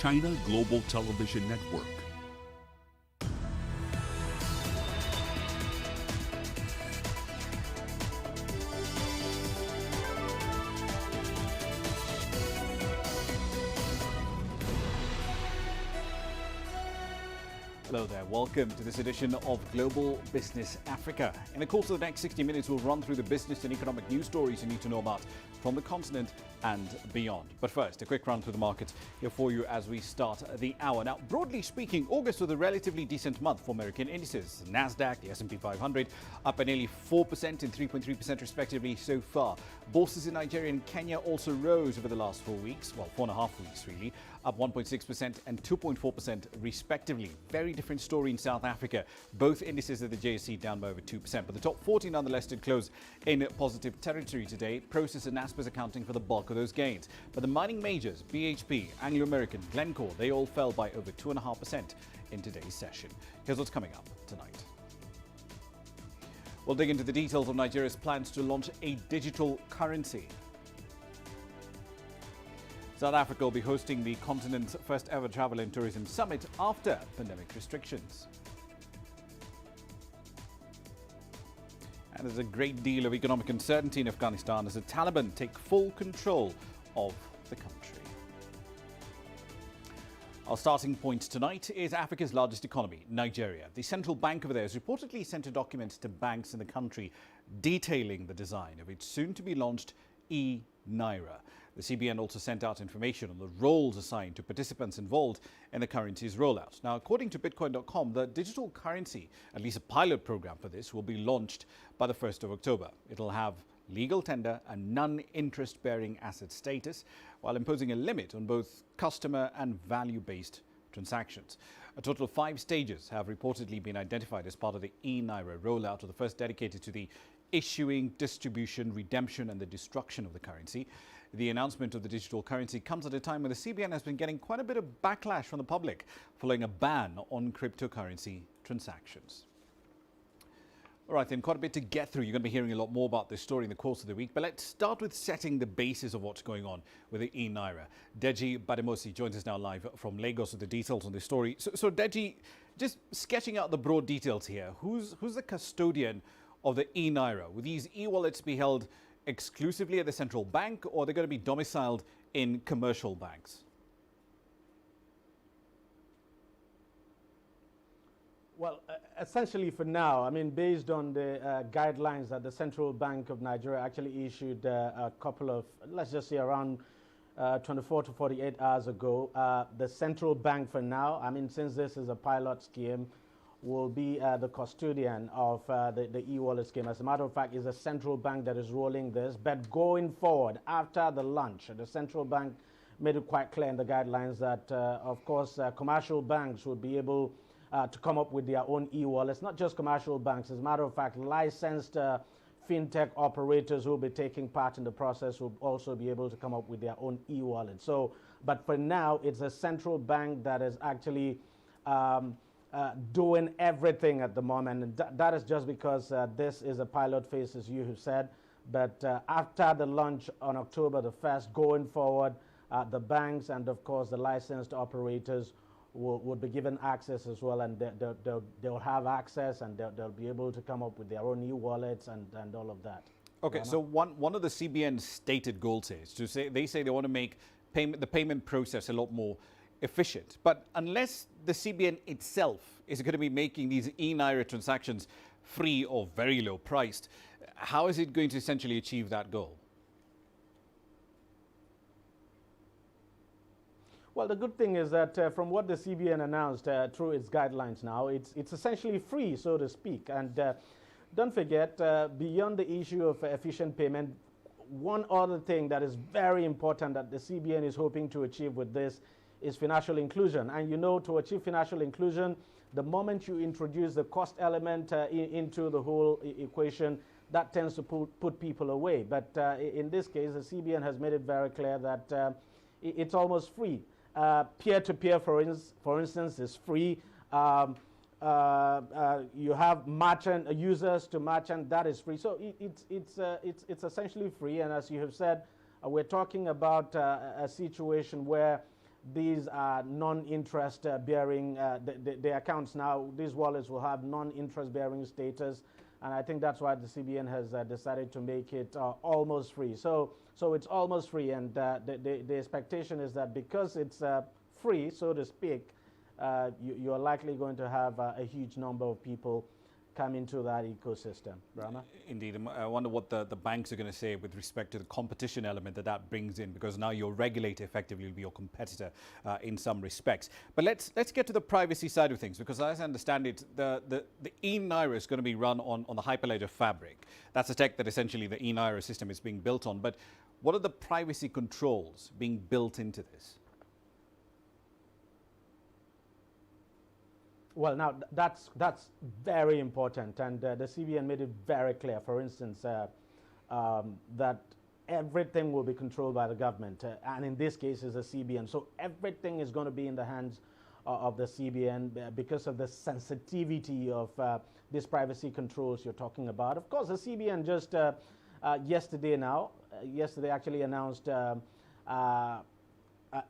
China Global Television Network. Hello there, welcome to this edition of Global Business Africa. In the course of the next 60 minutes, we'll run through the business and economic news stories you need to know about from the continent and beyond. But first, a quick run through the markets here for you as we start the hour. Now, broadly speaking, August was a relatively decent month for American indices. NASDAQ, the S&P 500, up by nearly 4% and 3.3% respectively so far. Bourses in Nigeria and Kenya also rose over the last 4 weeks, well, 4.5 weeks really, up 1.6% and 2.4% respectively. Very different story in South Africa. Both indices of the JSE down by over 2%, but the top 40 nonetheless did close in positive territory today. Prosus and Naspers accounting for the bulk of those gains. But the mining majors, BHP, Anglo American, Glencore, they all fell by over 2.5% in today's session. Here's what's coming up tonight. We'll dig into the details of Nigeria's plans to launch a digital currency. South Africa will be hosting the continent's first ever travel and tourism summit after pandemic restrictions. And there's a great deal of economic uncertainty in Afghanistan as the Taliban take full control of the country. Our starting point tonight is Africa's largest economy, Nigeria. The central bank over there has reportedly sent a document to banks in the country detailing the design of its soon-to-be-launched ENAIRA. The CBN also sent out information on the roles assigned to participants involved in the currency's rollout. Now, according to Bitcoin.com, the digital currency, at least a pilot program for this, will be launched by the 1st of October. It'll have legal tender and non-interest-bearing asset status, while imposing a limit on both customer and value-based transactions. A total of 5 stages have reportedly been identified as part of the ENAIRA rollout, with the first dedicated to the issuing, distribution, redemption and the destruction of the currency. The announcement of the digital currency comes at a time when the CBN has been getting quite a bit of backlash from the public following a ban on cryptocurrency transactions. All right, then, quite a bit to get through. You're going to be hearing a lot more about this story in the course of the week. But let's start with setting the basis of what's going on with the ENAIRA. Deji Bademosi joins us now live from Lagos with the details on this story. So Deji, just sketching out the broad details here, who's the custodian of the ENAIRA? Will these e-wallets be held exclusively at the central bank, or are they going to be domiciled in commercial banks? Well, essentially for now, I mean, based on the guidelines that the Central Bank of Nigeria actually issued a couple of, let's just say around 24 to 48 hours ago, the central bank for now, I mean, since this is a pilot scheme, will be the custodian of the e-wallet scheme. As a matter of fact, it's a central bank that is rolling this. But going forward, after the launch, the central bank made it quite clear in the guidelines that, of course, commercial banks would be able to come up with their own e-wallets. Not just commercial banks. As a matter of fact, licensed fintech operators who will be taking part in the process will also be able to come up with their own e-wallet. So, but for now, it's a central bank that is actually doing everything at the moment, and that is just because this is a pilot phase, as you have said. But after the launch on October the 1st, going forward, the banks and, of course, the licensed operators would be given access as well, and they'll have access, and they'll be able to come up with their own e-wallets and all of that. Okay, so one of the CBN's stated goals is to say they want to make the payment process a lot more efficient. But unless the CBN itself is going to be making these ENAIRA transactions free or very low priced, how is it going to essentially achieve that goal? Well, the good thing is that from what the CBN announced through its guidelines now, it's essentially free, so to speak. And don't forget, beyond the issue of efficient payment, one other thing that is very important that the CBN is hoping to achieve with this is financial inclusion. And you know, to achieve financial inclusion, the moment you introduce the cost element into the whole equation, that tends to put people away. But in this case, the CBN has made it very clear that it's almost free. Peer-to-peer, for instance, is free. You have merchant users to merchant, that is free. So it's essentially free. And as you have said, we're talking about a situation where these are non-interest bearing, the accounts now, these wallets will have non-interest bearing status. And I think that's why the CBN has decided to make it almost free. So it's almost free, and the expectation is that because it's free, so to speak, you're likely going to have a huge number of people come into that ecosystem. Ramah? Indeed. I wonder what the banks are going to say with respect to the competition element that brings in, because now your regulator effectively will be your competitor in some respects. But let's get to the privacy side of things, because as I understand it, the ENAIRA is going to be run on the Hyperledger fabric. That's the tech that essentially the ENAIRA system is being built on. But what are the privacy controls being built into this? Well, now that's very important, and the CBN made it very clear, for instance, that everything will be controlled by the government, and in this case is the CBN. So everything is going to be in the hands of the CBN because of the sensitivity of these privacy controls you're talking about. Of course, the CBN just yesterday actually announced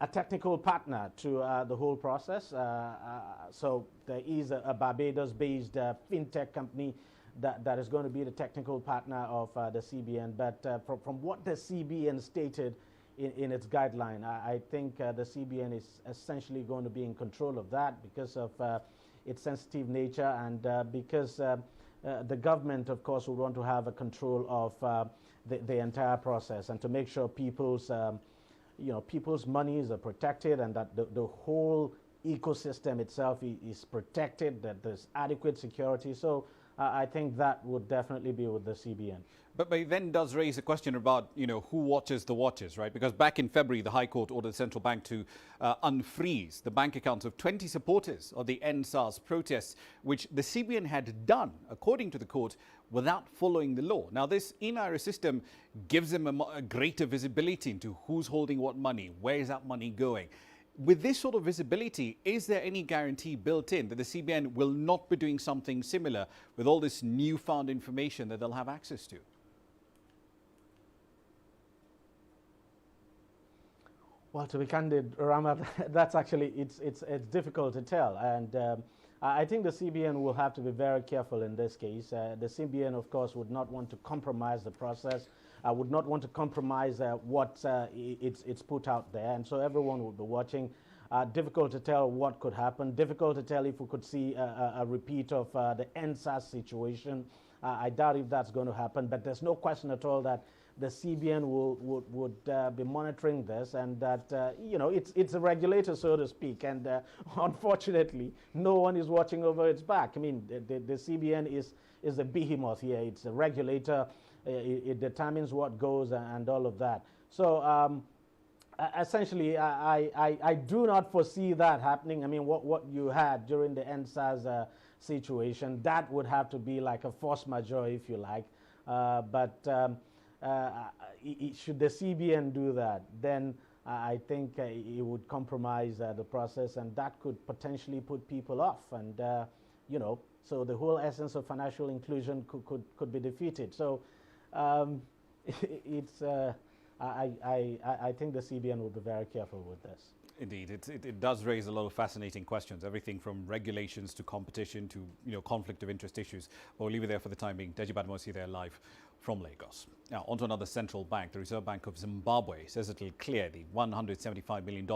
a technical partner to the whole process. So there is a Barbados-based fintech company that is going to be the technical partner of the CBN. But from what the CBN stated in its guideline, I think the CBN is essentially going to be in control of that because of its sensitive nature, and because the government, of course, would want to have a control of the entire process and to make sure people's monies are protected, and that the whole ecosystem itself is protected, that there's adequate security. So I think that would definitely be with the CBN. But it then does raise a question about, who watches the watches, right? Because back in February, the High Court ordered the central bank to unfreeze the bank accounts of 20 supporters of the EndSARS protests, which the CBN had done, according to the court, without following the law. Now, this ENAIRA system gives them a greater visibility into who's holding what money, where is that money going. With this sort of visibility, is there any guarantee built in that the CBN will not be doing something similar with all this newfound information that they'll have access to? Well, to be candid, Ramah, that's actually, it's difficult to tell. And I think the CBN will have to be very careful in this case. The CBN, of course, would not want to compromise the process. Would not want to compromise what it's put out there. And so everyone will be watching. Difficult to tell what could happen. Difficult to tell if we could see a repeat of the EndSARS situation. I doubt if that's going to happen. But there's no question at all that the CBN would be monitoring this, and that it's a regulator, so to speak, and unfortunately no one is watching over its back. I mean, the CBN is a behemoth here. It's a regulator. It determines what goes and all of that. So essentially, I do not foresee that happening. I mean, what you had during the EndSARS situation, that would have to be like a force majeure, if you like. Should the CBN do that, then I think it would compromise the process, and that could potentially put people off. And so the whole essence of financial inclusion could be defeated. So I think the CBN will be very careful with this. Indeed, it does raise a lot of fascinating questions, everything from regulations to competition to conflict of interest issues. But we'll leave it there for the time being. Deji Badmosi there live from Lagos. Now, on to another central bank. The Reserve Bank of Zimbabwe says it will clear the $175 million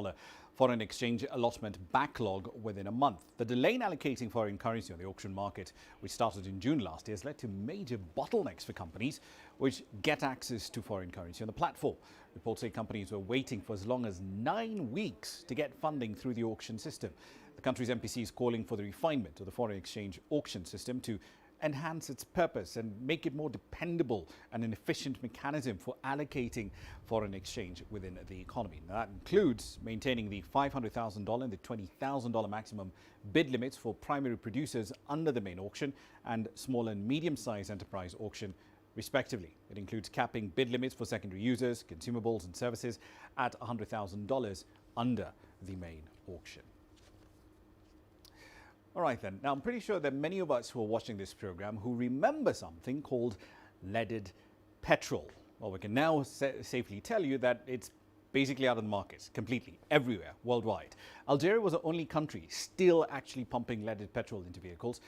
foreign exchange allotment backlog within a month. The delay in allocating foreign currency on the auction market, which started in June last year, has led to major bottlenecks for companies which get access to foreign currency on the platform. Reports say companies were waiting for as long as 9 weeks to get funding through the auction system. The country's MPC is calling for the refinement of the foreign exchange auction system to enhance its purpose and make it more dependable and an efficient mechanism for allocating foreign exchange within the economy. Now, that includes maintaining the $500,000 and the $20,000 maximum bid limits for primary producers under the main auction and small and medium-sized enterprise auction, respectively. It includes capping bid limits for secondary users, consumables and services at $100,000 under the main auction. All right then, now I'm pretty sure that many of us who are watching this program who remember something called leaded petrol. Well, we can now safely tell you that it's basically out of the market completely, everywhere, worldwide. Algeria was the only country still actually pumping leaded petrol into vehicles.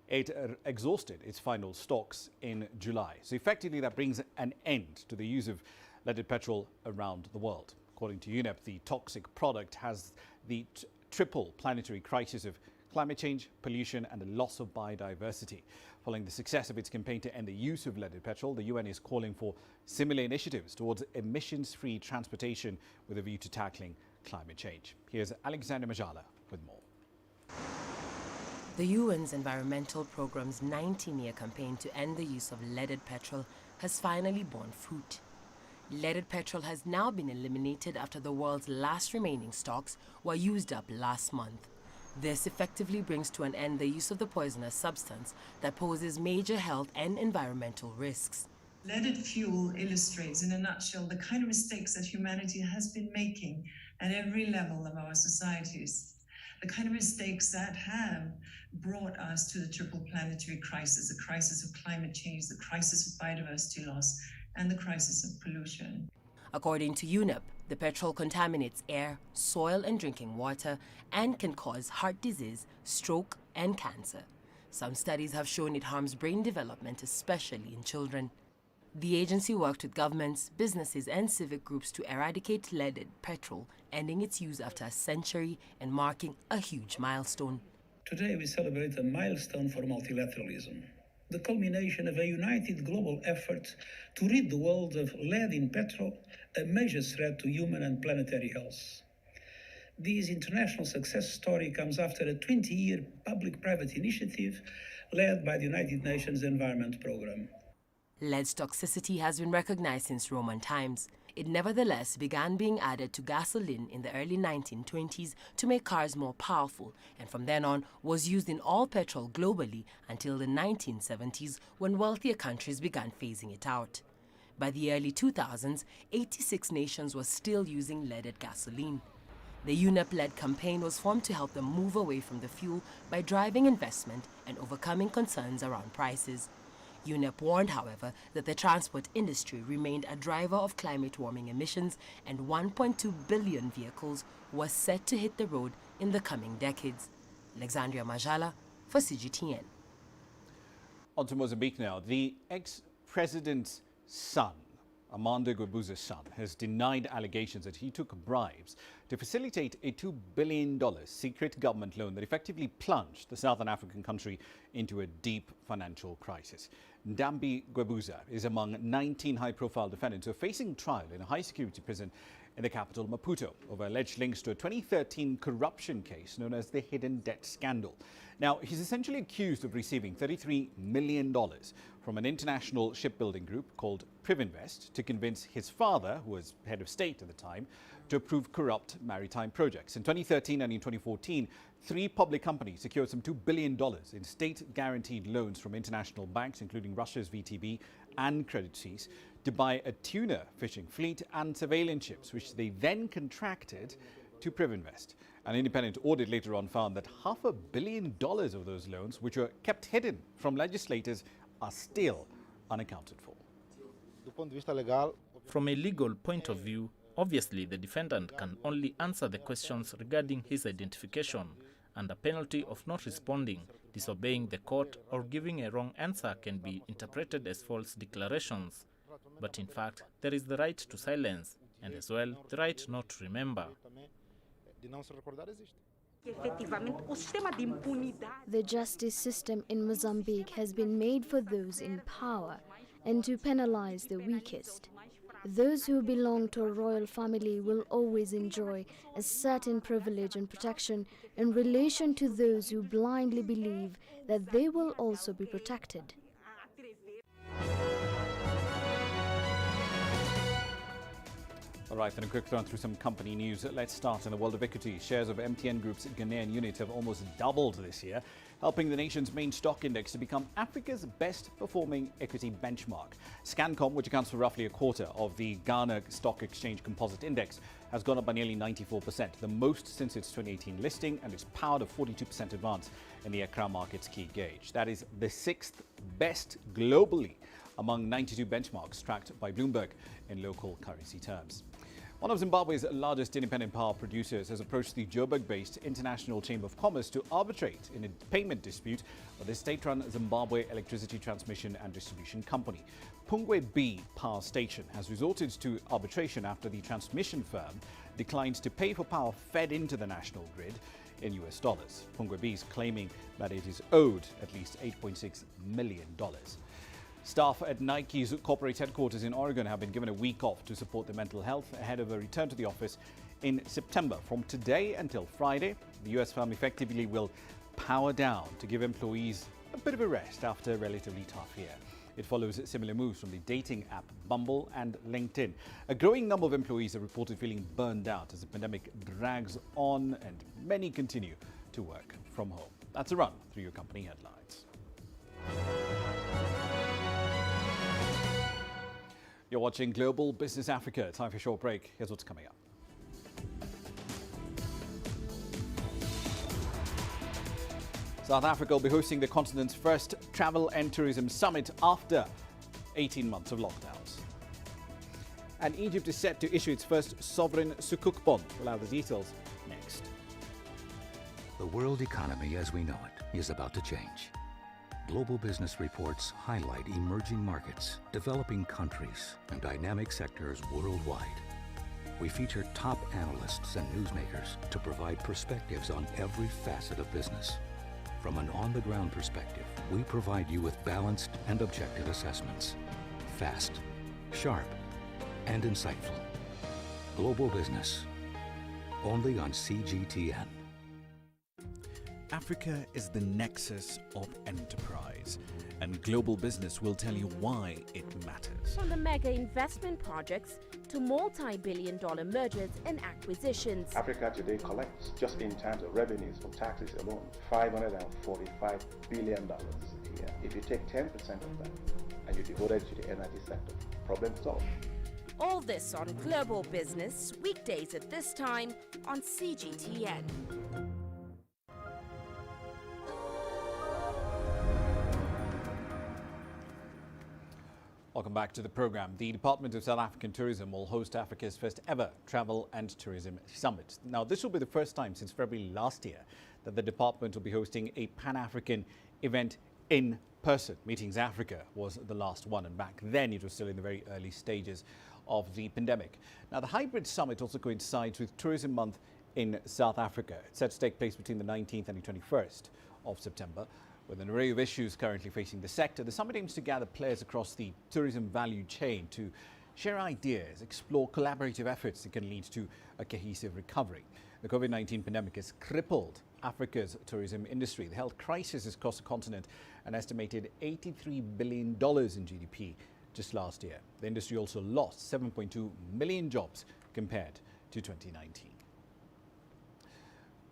It exhausted its final stocks in July. So effectively, that brings an end to the use of leaded petrol around the world. According to UNEP, the toxic product has the triple planetary crisis of climate change, pollution and the loss of biodiversity. Following the success of its campaign to end the use of leaded petrol, the UN is calling for similar initiatives towards emissions-free transportation with a view to tackling climate change. Here's Alexander Majala with more. The UN's environmental programme's 19-year campaign to end the use of leaded petrol has finally borne fruit. Leaded petrol has now been eliminated after the world's last remaining stocks were used up last month. This effectively brings to an end the use of the poisonous substance that poses major health and environmental risks. Leaded fuel illustrates in a nutshell the kind of mistakes that humanity has been making at every level of our societies. The kind of mistakes that have brought us to the triple planetary crisis, the crisis of climate change, the crisis of biodiversity loss, and the crisis of pollution. According to UNEP, the petrol contaminates air, soil and drinking water and can cause heart disease, stroke and cancer. Some studies have shown it harms brain development, especially in children. The agency worked with governments, businesses and civic groups to eradicate leaded petrol, ending its use after a century and marking a huge milestone. Today we celebrate a milestone for multilateralism, the culmination of a united global effort to rid the world of lead in petrol, a major threat to human and planetary health. This international success story comes after a 20-year public-private initiative led by the United Nations Environment Programme. Lead's toxicity has been recognized since Roman times. It nevertheless began being added to gasoline in the early 1920s to make cars more powerful, and from then on was used in all petrol globally until the 1970s when wealthier countries began phasing it out. By the early 2000s, 86 nations were still using leaded gasoline. The UNEP-led campaign was formed to help them move away from the fuel by driving investment and overcoming concerns around prices. UNEP warned, however, that the transport industry remained a driver of climate warming emissions and 1.2 billion vehicles were set to hit the road in the coming decades. Alexandria Majala for CGTN. On to Mozambique now. The ex-president's son, Armando Grabuzas' son, has denied allegations that he took bribes to facilitate a $2 billion secret government loan that effectively plunged the Southern African country into a deep financial crisis. Ndambi Grabuza is among 19 high-profile defendants who are facing trial in a high-security prison in the capital, Maputo, over alleged links to a 2013 corruption case known as the Hidden Debt Scandal. Now, he's essentially accused of receiving $33 million from an international shipbuilding group called Privinvest to convince his father, who was head of state at the time, to approve corrupt maritime projects. In 2013 and in 2014, 3 public companies secured some $2 billion in state-guaranteed loans from international banks, including Russia's VTB and Credit Suisse, to buy a tuna fishing fleet and surveillance ships, which they then contracted to Privinvest. An independent audit later on found that $500 million of those loans, which were kept hidden from legislators, are still unaccounted for. From a legal point of view, obviously the defendant can only answer the questions regarding his identification, and the penalty of not responding, disobeying the court, or giving a wrong answer can be interpreted as false declarations. But in fact, there is the right to silence, and as well the right not to remember. The justice system in Mozambique has been made for those in power and to penalize the weakest. Those who belong to a royal family will always enjoy a certain privilege and protection in relation to those who blindly believe that they will also be protected. All right, then a quick run through some company news. Let's start in the world of equity. Shares of MTN Group's Ghanaian unit have almost doubled this year, helping the nation's main stock index to become Africa's best performing equity benchmark. Scancom, which accounts for roughly a quarter of the Ghana Stock Exchange Composite Index, has gone up by nearly 94%, the most since its 2018 listing, and it's powered a 42% advance in the Accra market's key gauge. That is the 6th best globally among 92 benchmarks tracked by Bloomberg in local currency terms. One of Zimbabwe's largest independent power producers has approached the Joburg-based International Chamber of Commerce to arbitrate in a payment dispute with the state-run Zimbabwe Electricity Transmission and Distribution Company. Pungwe B Power Station has resorted to arbitration after the transmission firm declined to pay for power fed into the national grid in US dollars. Pungwe B is claiming that it is owed at least $8.6 million. Staff at Nike's corporate headquarters in Oregon have been given a week off to support their mental health ahead of a return to the office in September. From today until Friday, the US firm effectively will power down to give employees a bit of a rest after a relatively tough year. It follows similar moves from the dating app Bumble and LinkedIn. A growing number of employees are reported feeling burned out as the pandemic drags on and many continue to work from home. That's a run through your company headlines. You're watching Global Business Africa. Time for a short break. Here's what's coming up. South Africa will be hosting the continent's first travel and tourism summit after 18 months of lockdowns. And Egypt is set to issue its first sovereign sukuk bond. We'll have the details next. The world economy as we know it is about to change. Global business reports highlight emerging markets, developing countries, and dynamic sectors worldwide. We feature top analysts and newsmakers to provide perspectives on every facet of business. From an on-the-ground perspective, we provide you with balanced and objective assessments. Fast, sharp, and insightful. Global Business, only on CGTN. Africa is the nexus of enterprise, and Global Business will tell you why it matters. From the mega investment projects to multi-billion-dollar mergers and acquisitions. Africa today collects, just in terms of revenues from taxes alone, $545 billion a year. If you take 10% of that and you devote it to the energy sector, problem solved. All this on Global Business, weekdays at this time on CGTN. Welcome back to the program. The Department of South African Tourism will host Africa's first ever Travel and Tourism Summit. Now, this will be the first time since February last year that the department will be hosting a Pan-African event in person. Meetings Africa was the last one, and back then it was still in the very early stages of the pandemic. Now, the hybrid summit also coincides with Tourism Month in South Africa. It's set to take place between the 19th and the 21st of September. With an array of issues currently facing the sector, the summit aims to gather players across the tourism value chain to share ideas, explore collaborative efforts that can lead to a cohesive recovery. The COVID-19 pandemic has crippled Africa's tourism industry. The health crisis has cost the continent an estimated $83 billion in GDP just last year. The industry also lost 7.2 million jobs compared to 2019.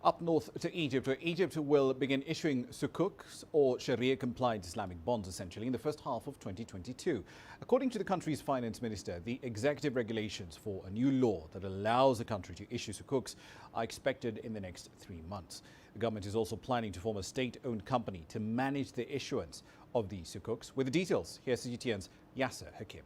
Up north to Egypt, where Egypt will begin issuing sukuks or Sharia-compliant Islamic bonds, essentially, in the first half of 2022. According to the country's finance minister, the executive regulations for a new law that allows the country to issue sukuks are expected in the next 3 months. The government is also planning to form a state-owned company to manage the issuance of the sukuks. With the details, here's CGTN's Yasser Hakim.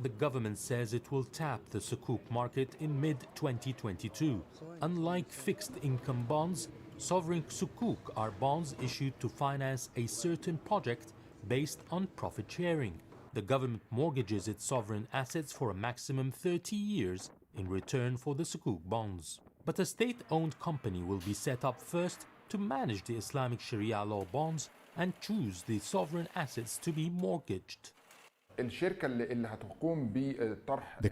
The government says it will tap the sukuk market in mid-2022. Unlike fixed-income bonds, sovereign sukuk are bonds issued to finance a certain project based on profit sharing. The government mortgages its sovereign assets for a maximum 30 years in return for the sukuk bonds. But a state-owned company will be set up first to manage the Islamic Sharia law bonds and choose the sovereign assets to be mortgaged. The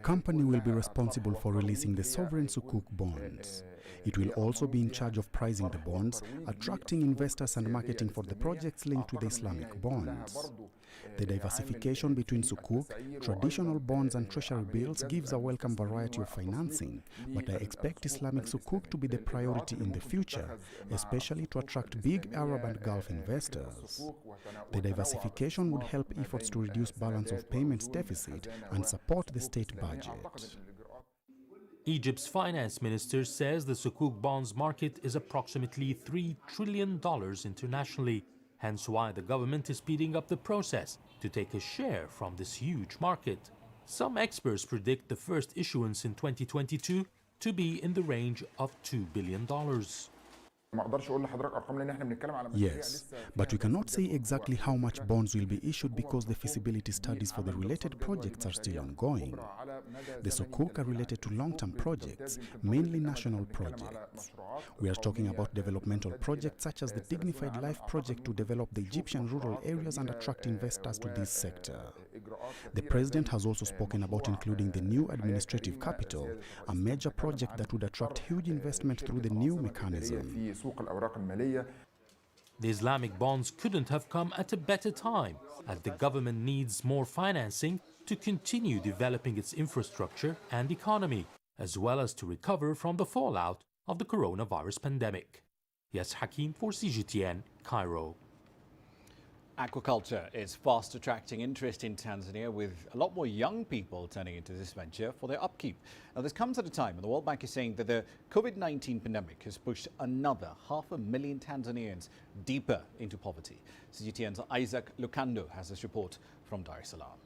company will be responsible for releasing the sovereign sukuk bonds. It will also be in charge of pricing the bonds, attracting investors and marketing for the projects linked to the Islamic bonds. The diversification between sukuk, traditional bonds and treasury bills gives a welcome variety of financing, but I expect Islamic sukuk to be the priority in the future, especially to attract big Arab and Gulf investors. The diversification would help efforts to reduce balance of payments deficit and support the state budget. Egypt's finance minister says the sukuk bonds market is approximately $3 trillion internationally, hence why the government is speeding up the process to take a share from this huge market. Some experts predict the first issuance in 2022 to be in the range of $2 billion. Yes, but we cannot say exactly how much bonds will be issued because the feasibility studies for the related projects are still ongoing. The Sukuk are related to long-term projects, mainly national projects. We are talking about developmental projects such as the Dignified Life project to develop the Egyptian rural areas and attract investors to this sector. The President has also spoken about including the new administrative capital, a major project that would attract huge investment through the new mechanism. The Islamic bonds couldn't have come at a better time, as the government needs more financing to continue developing its infrastructure and economy, as well as to recover from the fallout of the coronavirus pandemic. Yes, Hakim for CGTN, Cairo. Aquaculture is fast attracting interest in Tanzania, with a lot more young people turning into this venture for their upkeep. Now, this comes at a time when the World Bank is saying that the COVID-19 pandemic has pushed another 500,000 Tanzanians deeper into poverty. CGTN's Isaac Lukando has this report from Dar es Salaam.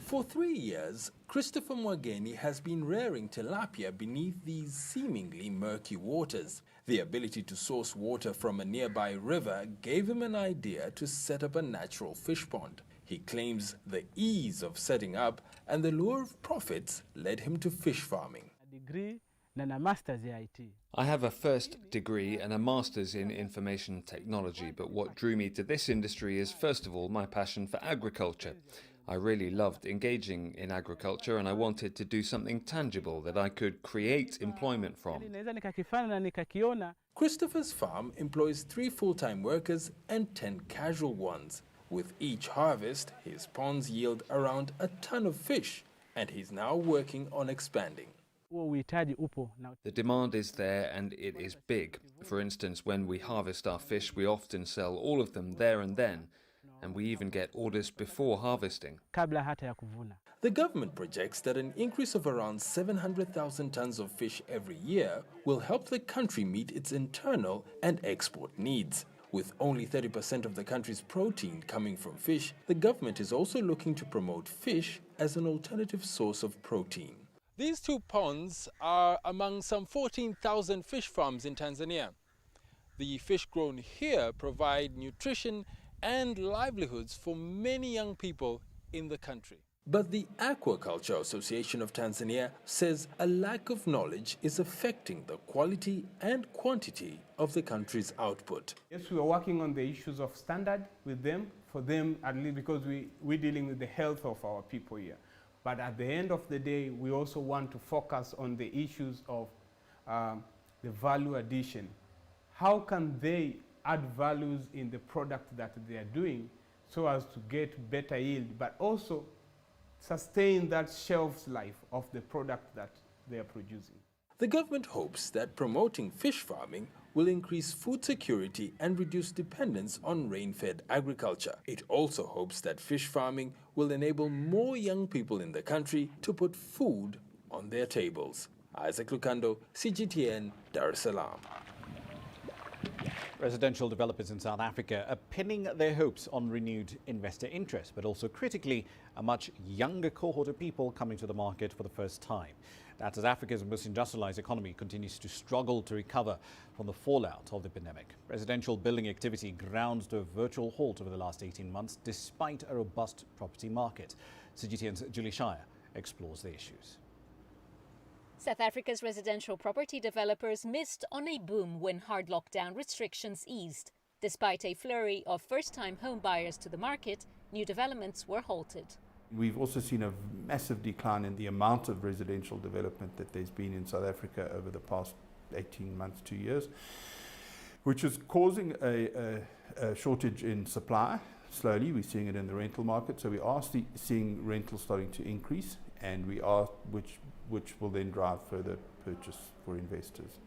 For 3 years, Christopher Mwageni has been rearing tilapia beneath these seemingly murky waters. The ability to source water from a nearby river gave him an idea to set up a natural fish pond. He claims the ease of setting up and the lure of profits led him to fish farming. I have a first degree and a master's in information technology, but what drew me to this industry is first of all my passion for agriculture. I really loved engaging in agriculture and I wanted to do something tangible that I could create employment from. Christopher's farm employs 3 full-time workers and 10 casual ones. With each harvest, his ponds yield around a ton of fish, and he's now working on expanding. The demand is there and it is big. For instance, when we harvest our fish, we often sell all of them there and then, and we even get orders before harvesting. The government projects that an increase of around 700,000 tons of fish every year will help the country meet its internal and export needs. With only 30% of the country's protein coming from fish, the government is also looking to promote fish as an alternative source of protein. These 2 ponds are among some 14,000 fish farms in Tanzania. The fish grown here provide nutrition and livelihoods for many young people in the country. But the Aquaculture Association of Tanzania says a lack of knowledge is affecting the quality and quantity of the country's output. Yes, we are working on the issues of standard with them, for them at least, because we're dealing with the health of our people here. But at the end of the day, we also want to focus on the issues of the value addition. How can they add values in the product that they are doing so as to get better yield, but also sustain that shelf life of the product that they are producing. The government hopes that promoting fish farming will increase food security and reduce dependence on rain-fed agriculture. It also hopes that fish farming will enable more young people in the country to put food on their tables. Isaac Lukando, CGTN, Dar es Salaam. Residential developers in South Africa are pinning their hopes on renewed investor interest, but also critically, a much younger cohort of people coming to the market for the first time. That's as Africa's most industrialized economy continues to struggle to recover from the fallout of the pandemic. Residential building activity ground to a virtual halt over the last 18 months, despite a robust property market. CGTN's Julie Shire explores the issues. South Africa's residential property developers missed on a boom when hard lockdown restrictions eased. Despite a flurry of first-time home buyers to the market, new developments were halted. We've also seen a massive decline in the amount of residential development that there's been in South Africa over the past 18 months, 2 years, which is causing a shortage in supply. Slowly, we're seeing it in the rental market, so we are seeing rentals starting to increase, and which will then drive further purchase for investors.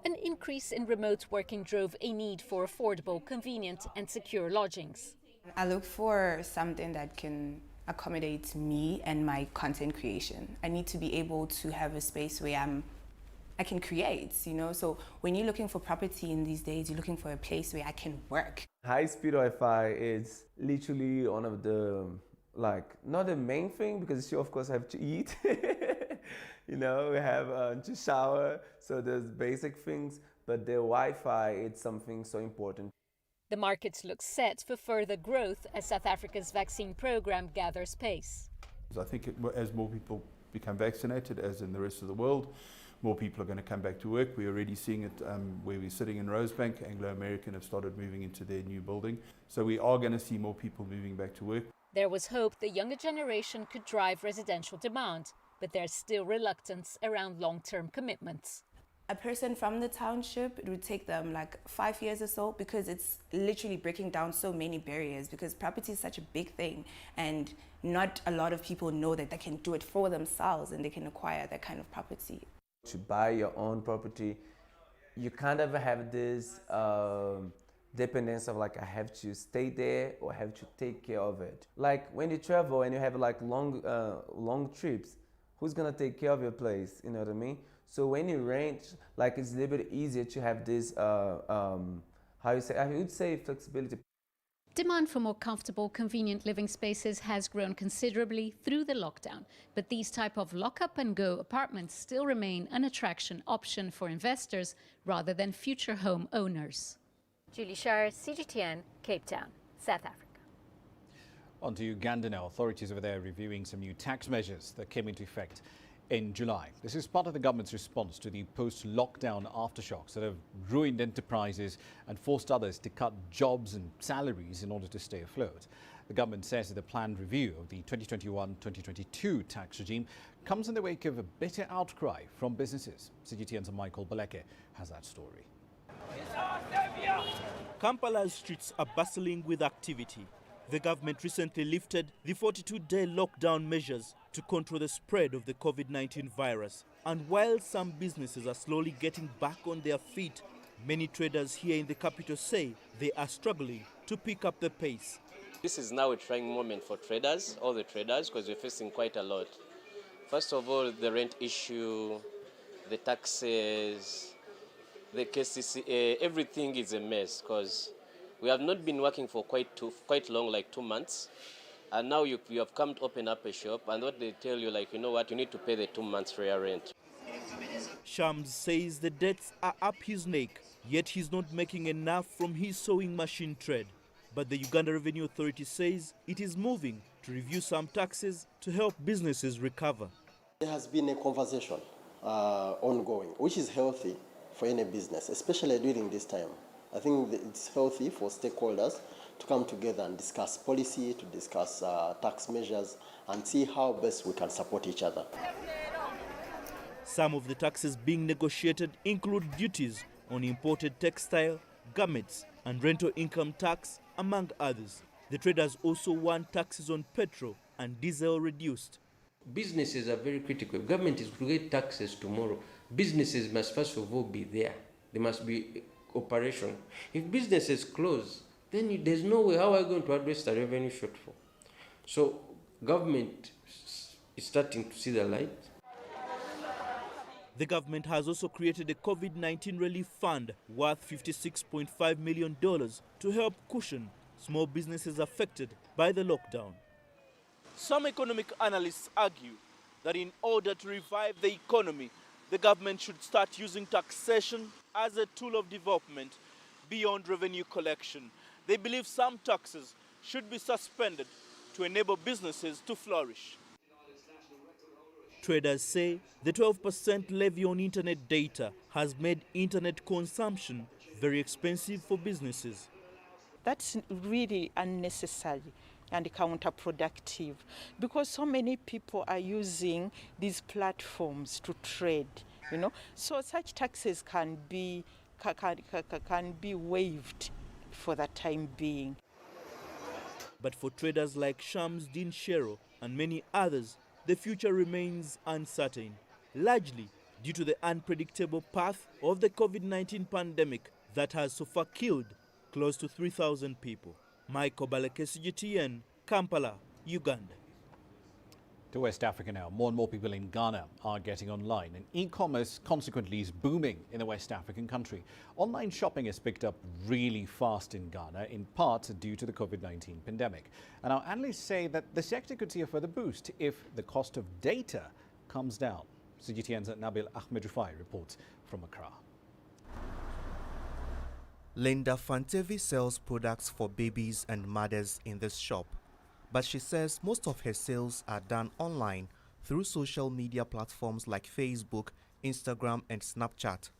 An increase in remote working drove a need for affordable, convenient and secure lodgings. I look for something that can accommodate me and my content creation. I need to be able to have a space where I can create, you know. So when you're looking for property in these days, you're looking for a place where I can work. High-speed Wi-Fi is literally one of the, like, not the main thing, because you of course have to eat. You know, we have to shower, so there's basic things, but the Wi-Fi, it's something so important. The markets look set for further growth as South Africa's vaccine program gathers pace. I think as more people become vaccinated, as in the rest of the world, more people are going to come back to work. We're already seeing it where we're sitting in Rosebank. Anglo-American have started moving into their new building. So we are going to see more people moving back to work. There was hope the younger generation could drive residential demand, but there's still reluctance around long-term commitments. A person from the township, it would take them like 5 years or so, because it's literally breaking down so many barriers, because property is such a big thing and not a lot of people know that they can do it for themselves and they can acquire that kind of property. To buy your own property, you kind of have this dependence of like, I have to stay there or I have to take care of it. Like when you travel and you have like long trips, who's gonna take care of your place, you know what I mean? So when you rent, like it's a little bit easier to have this, I would say flexibility. Demand for more comfortable, convenient living spaces has grown considerably through the lockdown, but these type of lock-up-and-go apartments still remain an attraction option for investors rather than future home owners. Julie Shire, CGTN, Cape Town, South Africa. On to Uganda now. Authorities over there are reviewing some new tax measures that came into effect in July. This is part of the government's response to the post-lockdown aftershocks that have ruined enterprises and forced others to cut jobs and salaries in order to stay afloat. The government says that the planned review of the 2021-2022 tax regime comes in the wake of a bitter outcry from businesses. CGTN's Michael Baleke has that story. Kampala's streets are bustling with activity. The government recently lifted the 42-day lockdown measures to control the spread of the COVID-19 virus. And while some businesses are slowly getting back on their feet, many traders here in the capital say they are struggling to pick up the pace. This is now a trying moment for traders, all the traders, because we're facing quite a lot. First of all, the rent issue, the taxes, the KCCA, everything is a mess because we have not been working for quite long, like 2 months. And now you have come to open up a shop, and what they tell you, like, you know what, you need to pay the 2 months real rent. Shams says the debts are up his neck, yet he's not making enough from his sewing machine trade. But the Uganda Revenue Authority says it is moving to review some taxes to help businesses recover. There has been a conversation ongoing, which is healthy for any business, especially during this time. I think it's healthy for stakeholders to come together and discuss policy, to discuss tax measures, and see how best we can support each other. Some of the taxes being negotiated include duties on imported textile, garments, and rental income tax, among others. The traders also want taxes on petrol and diesel reduced. Businesses are very critical. If government is to get taxes tomorrow, businesses must first of all be there. There must be operation. If businesses close, then there's no way how are we going to address the revenue shortfall. So government is starting to see the light. The government has also created a COVID-19 relief fund worth $56.5 million to help cushion small businesses affected by the lockdown. Some economic analysts argue that in order to revive the economy, the government should start using taxation as a tool of development beyond revenue collection. They believe some taxes should be suspended to enable businesses to flourish. Traders say the 12% levy on internet data has made internet consumption very expensive for businesses. That's really unnecessary and counterproductive because so many people are using these platforms to trade, so such taxes can be waived for the time being. But for traders like Shams Din Shero and many others, the future remains uncertain, largely due to the unpredictable path of the COVID-19 pandemic that has so far killed close to 3,000 people. Michael Baleke, CGTN, Kampala, Uganda. To West Africa now. More and more people in Ghana are getting online, and e-commerce consequently is booming in the West African country. Online shopping has picked up really fast in Ghana, in part due to the COVID-19 pandemic. And our analysts say that the sector could see a further boost if the cost of data comes down. CGTN's Nabil Ahmed Rufai reports from Accra. Linda Fantevi sells products for babies and mothers in this shop. But she says most of her sales are done online through social media platforms like Facebook, Instagram and Snapchat.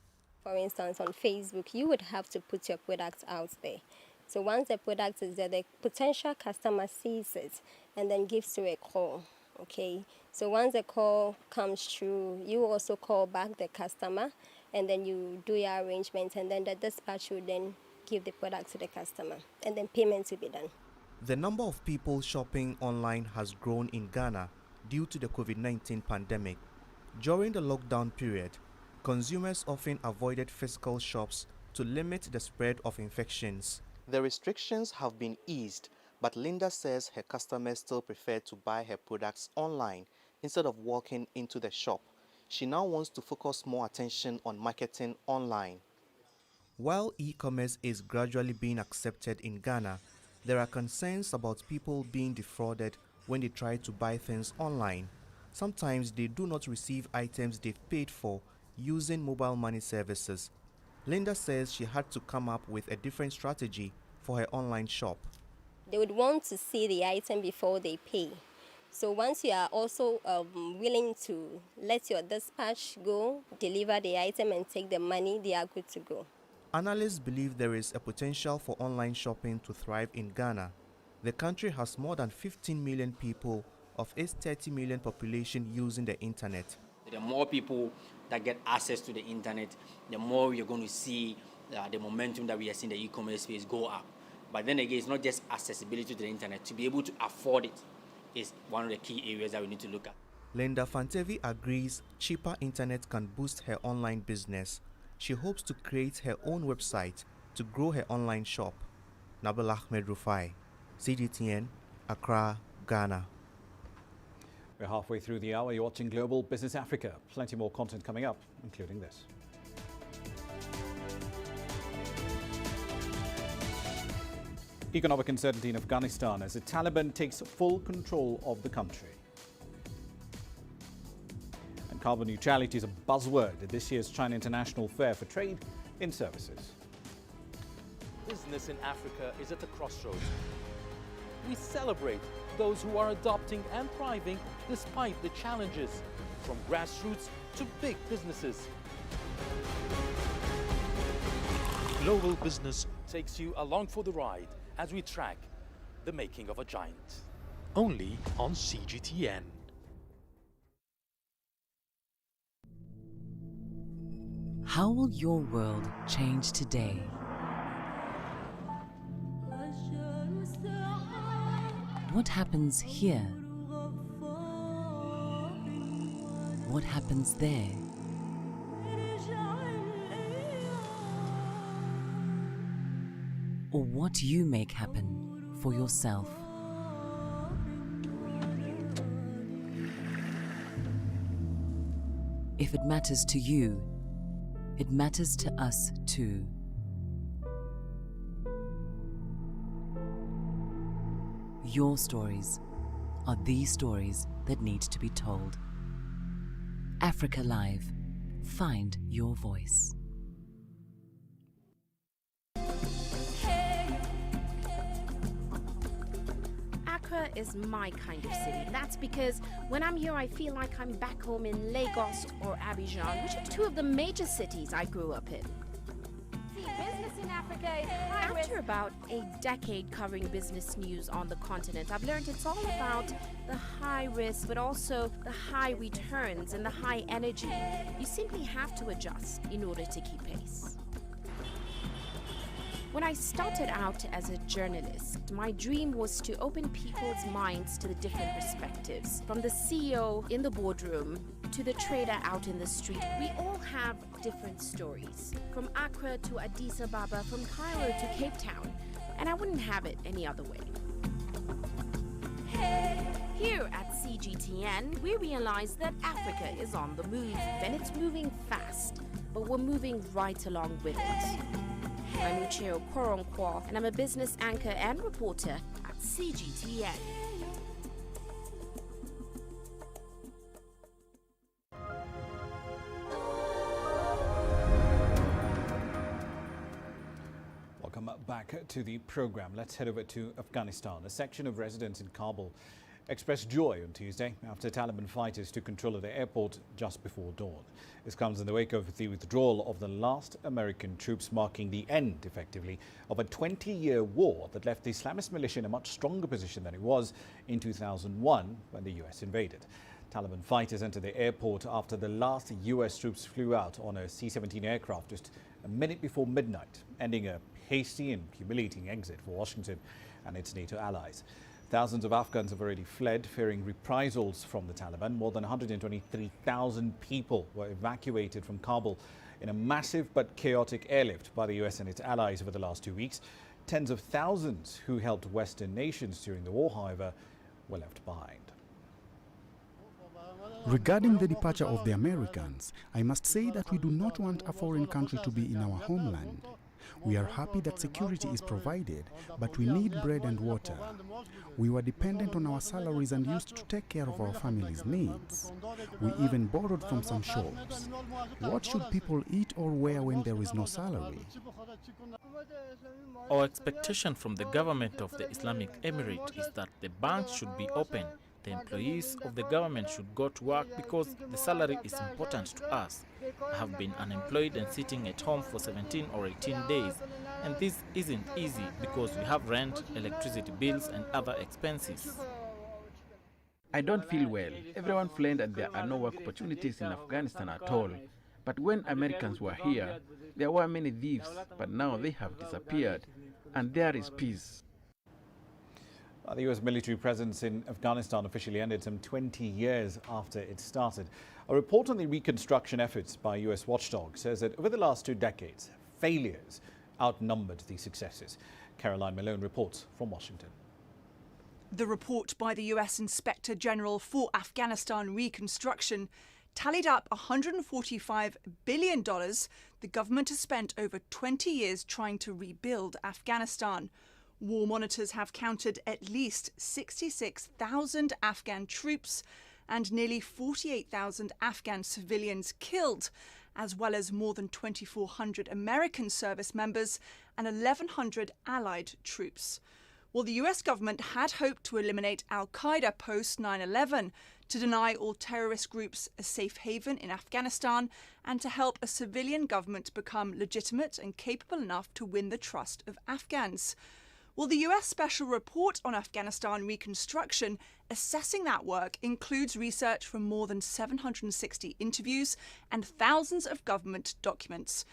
For instance, on Facebook, you would have to put your products out there. So once the product is there, the potential customer sees it and then gives you a call. Okay, so once the call comes through, you also call back the customer and then you do your arrangements, and then the dispatch will then give the product to the customer and then payments will be done. The number of people shopping online has grown in Ghana due to the COVID-19 pandemic. During the lockdown period, consumers often avoided physical shops to limit the spread of infections. The restrictions have been eased, but Linda says her customers still prefer to buy her products online instead of walking into the shop. She now wants to focus more attention on marketing online. While e-commerce is gradually being accepted in Ghana, there are concerns about people being defrauded when they try to buy things online. Sometimes they do not receive items they've paid for using mobile money services. Linda says she had to come up with a different strategy for her online shop. They would want to see the item before they pay. So once you are also willing to let your dispatch go, deliver the item and take the money, they are good to go. Analysts believe there is a potential for online shopping to thrive in Ghana. The country has more than 15 million people of its 30 million population using the internet. The more people that get access to the internet, the more you're going to see the momentum that we are seeing in the e-commerce space go up. But then again, it's not just accessibility to the internet. To be able to afford it is one of the key areas that we need to look at. Linda Fantevi agrees cheaper internet can boost her online business. She hopes to create her own website to grow her online shop. Nabil Ahmed Rufai, CGTN, Accra, Ghana. We're halfway through the hour. You're watching Global Business Africa. Plenty more content coming up, including this. Economic uncertainty in Afghanistan as the Taliban takes full control of the country. And carbon neutrality is a buzzword at this year's China International Fair for Trade in Services. Business in Africa is at a crossroads. We celebrate those who are adopting and thriving despite the challenges, from grassroots to big businesses. Global Business takes you along for the ride as we track the making of a giant. Only on CGTN. How will your world change today? What happens here? What happens there? Or what you make happen for yourself. If it matters to you, it matters to us too. Your stories are the stories that need to be told. Africa Live. Find your voice. Accra is my kind of city. That's because when I'm here, I feel like I'm back home in Lagos or Abidjan, which are two of the major cities I grew up in. Business in Africa is high risk. After about a decade covering business news on the continent, I've learned it's all about the high risk, but also the high returns and the high energy. You simply have to adjust in order to keep pace. When I started out as a journalist, my dream was to open people's minds to the different perspectives. From the CEO in the boardroom to the trader out in the street, we all have different stories. From Accra to Addis Ababa, from Cairo to Cape Town, and I wouldn't have it any other way. Here at CGTN, we realize that Africa is on the move, and it's moving fast, but we're moving right along with it. I'm Ucheo Koronkwo, and I'm a business anchor and reporter at CGTN. Welcome back to the program. Let's head over to Afghanistan. A section of residents in Kabul expressed joy on Tuesday after Taliban fighters took control of the airport just before dawn. This comes in the wake of the withdrawal of the last American troops, marking the end, effectively, of a 20-year war that left the Islamist militia in a much stronger position than it was in 2001 when the US invaded. Taliban fighters entered the airport after the last US troops flew out on a C-17 aircraft just a minute before midnight, ending a hasty and humiliating exit for Washington and its NATO allies. Thousands of Afghans have already fled, fearing reprisals from the Taliban. More than 123,000 people were evacuated from Kabul in a massive but chaotic airlift by the US and its allies over the last 2 weeks. Tens of thousands who helped Western nations during the war, however, were left behind. Regarding the departure of the Americans, I must say that we do not want a foreign country to be in our homeland. We are happy that security is provided, but we need bread and water. We were dependent on our salaries and used to take care of our families' needs. We even borrowed from some shops. What should people eat or wear when there is no salary? Our expectation from the government of the Islamic Emirate is that the banks should be open. The employees of the government should go to work because the salary is important to us. I have been unemployed and sitting at home for 17 or 18 days, and this isn't easy because we have rent, electricity bills and other expenses. I don't feel well. Everyone fled and there are no work opportunities in Afghanistan at all. But when Americans were here, there were many thieves, but now they have disappeared, and there is peace. The US military presence in Afghanistan officially ended some 20 years after it started. A report on the reconstruction efforts by US watchdogs says that over the last 2 decades, failures outnumbered the successes. Caroline Malone reports from Washington. The report by the US Inspector General for Afghanistan Reconstruction tallied up $145 billion the government has spent over 20 years trying to rebuild Afghanistan. War monitors have counted at least 66,000 Afghan troops and nearly 48,000 Afghan civilians killed, as well as more than 2,400 American service members and 1,100 allied troops. Well, the US government had hoped to eliminate al-Qaeda post 9/11, to deny all terrorist groups a safe haven in Afghanistan, and to help a civilian government become legitimate and capable enough to win the trust of Afghans. Well, the US Special Report on Afghanistan Reconstruction assessing that work includes research from more than 760 interviews and thousands of government documents.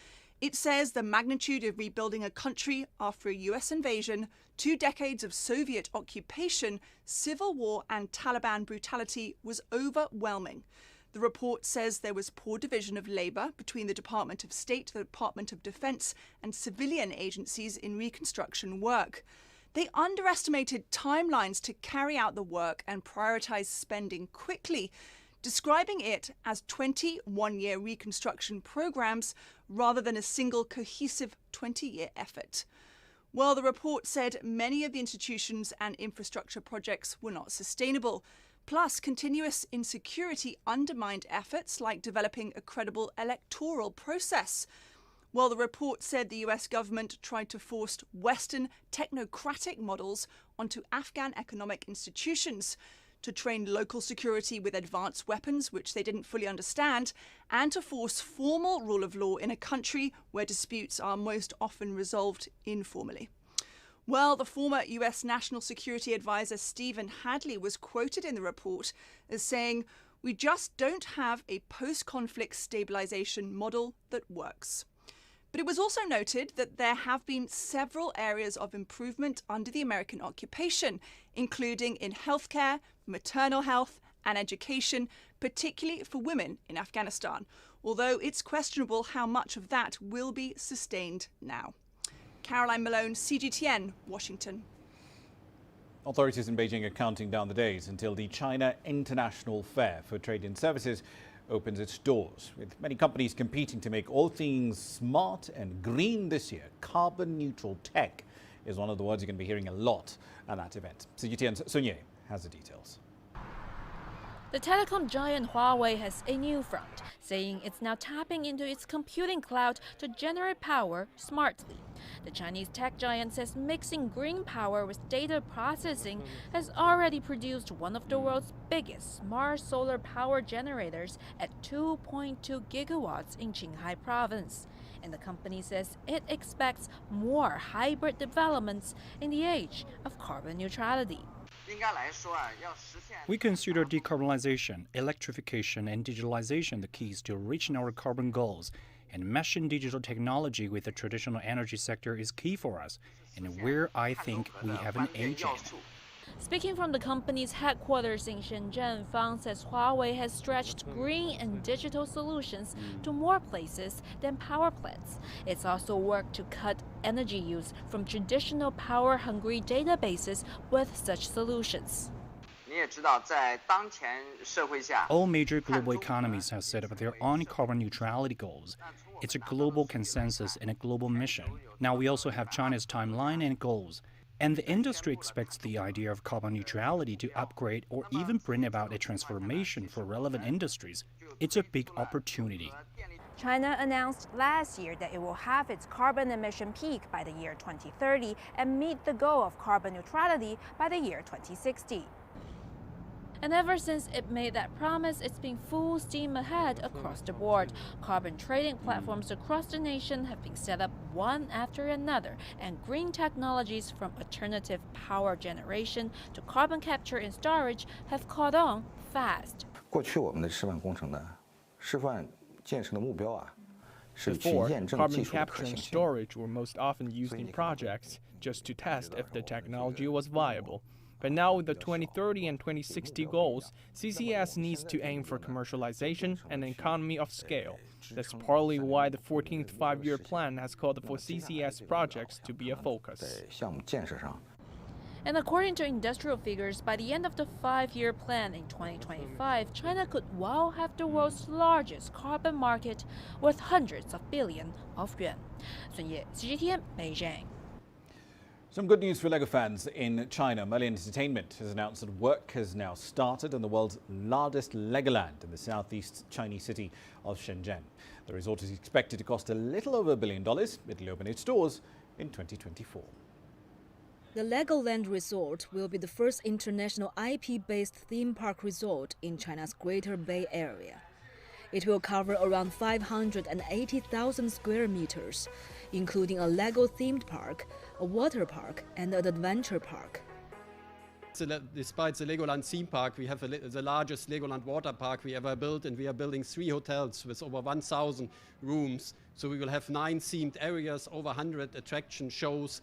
It says the magnitude of rebuilding a country after a US invasion, 2 decades of Soviet occupation, civil war and Taliban brutality was overwhelming. The report says there was poor division of labour between the Department of State, the Department of Defence and civilian agencies in reconstruction work. They underestimated timelines to carry out the work and prioritise spending quickly, describing it as 20 one-year reconstruction programmes rather than a single cohesive 20-year effort. Well, the report said many of the institutions and infrastructure projects were not sustainable. Plus, continuous insecurity undermined efforts like developing a credible electoral process. Well, the report said the US government tried to force Western technocratic models onto Afghan economic institutions, to train local security with advanced weapons, which they didn't fully understand, and to force formal rule of law in a country where disputes are most often resolved informally. Well, the former US National Security Advisor Stephen Hadley was quoted in the report as saying, "We just don't have a post-conflict stabilisation model that works." But it was also noted that there have been several areas of improvement under the American occupation, including in healthcare, maternal health and education, particularly for women in Afghanistan, although it's questionable how much of that will be sustained now. Caroline Malone, CGTN, Washington. Authorities in Beijing are counting down the days until the China International Fair for Trade and Services opens its doors, with many companies competing to make all things smart and green this year. Carbon neutral tech is one of the words you're going to be hearing a lot at that event. CGTN's Sunye has the details. The telecom giant Huawei has a new front, saying it's now tapping into its computing cloud to generate power smartly. The Chinese tech giant says mixing green power with data processing has already produced one of the world's biggest smart solar power generators at 2.2 gigawatts in Qinghai province. And the company says it expects more hybrid developments in the age of carbon neutrality. We consider decarbonization, electrification, and digitalization the keys to reaching our carbon goals. And meshing digital technology with the traditional energy sector is key for us, and where I think we have an edge in. Speaking from the company's headquarters in Shenzhen, Fang says Huawei has stretched green and digital solutions to more places than power plants. It's also worked to cut energy use from traditional power-hungry databases with such solutions. All major global economies have set up their own carbon neutrality goals. It's a global consensus and a global mission. Now we also have China's timeline and goals. And the industry expects the idea of carbon neutrality to upgrade or even bring about a transformation for relevant industries. It's a big opportunity. China announced last year that it will have its carbon emission peak by the year 2030 and meet the goal of carbon neutrality by the year 2060. And ever since it made that promise, it's been full steam ahead across the board. Carbon trading platforms across the nation have been set up one after another, and green technologies from alternative power generation to carbon capture and storage have caught on fast. Before, carbon capture and storage were most often used in projects just to test if the technology was viable. But now with the 2030 and 2060 goals, CCS needs to aim for commercialization and economy of scale. That's partly why the 14th five-year plan has called for CCS projects to be a focus. And according to industrial figures, by the end of the five-year plan in 2025, China could well have the world's largest carbon market worth hundreds of billions of yuan. Sun Ye, CGTN, Beijing. Some good news for Lego fans in China. Merlin Entertainment has announced that work has now started on the world's largest Legoland in the southeast Chinese city of Shenzhen. The resort is expected to cost a little over $1 billion. It'll open its doors in 2024. The Legoland Resort will be the first international IP-based theme park resort in China's Greater Bay Area. It will cover around 580,000 square meters, including a Lego-themed park, a water park, and an adventure park. Despite the Legoland theme park, we have the largest Legoland water park we ever built, and we are building 3 hotels with over 1,000 rooms. So we will have 9 themed areas, over 100 attraction shows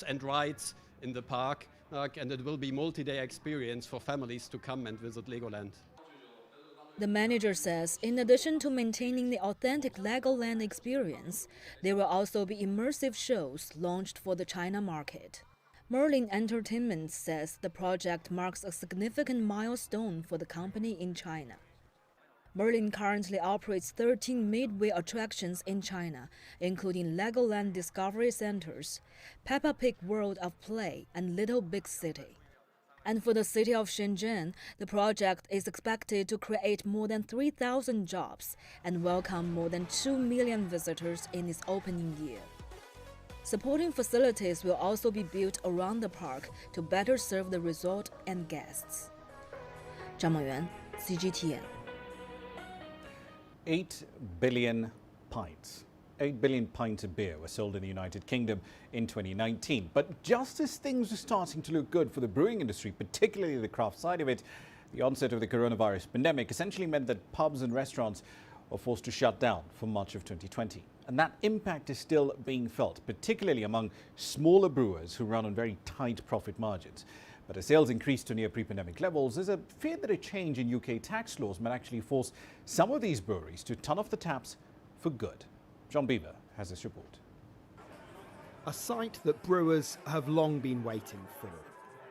and rides in the park, and it will be a multi-day experience for families to come and visit Legoland. The manager says in addition to maintaining the authentic Legoland experience, there will also be immersive shows launched for the China market. Merlin Entertainment says the project marks a significant milestone for the company in China. Merlin currently operates 13 midway attractions in China, including Legoland Discovery Centers, Peppa Pig World of Play, and Little Big City. And for the city of Shenzhen, the project is expected to create more than 3,000 jobs and welcome more than 2 million visitors in its opening year. Supporting facilities will also be built around the park to better serve the resort and guests. Zhang Mengyuan, CGTN. 8 billion pints. 8 billion pints of beer were sold in the United Kingdom in 2019. But just as things were starting to look good for the brewing industry, particularly the craft side of it, the onset of the coronavirus pandemic essentially meant that pubs and restaurants were forced to shut down for much of 2020. And that impact is still being felt, particularly among smaller brewers who run on very tight profit margins. But as sales increase to near pre-pandemic levels, there's a fear that a change in UK tax laws might actually force some of these breweries to turn off the taps for good. John Beaver has this report. A sight that brewers have long been waiting for.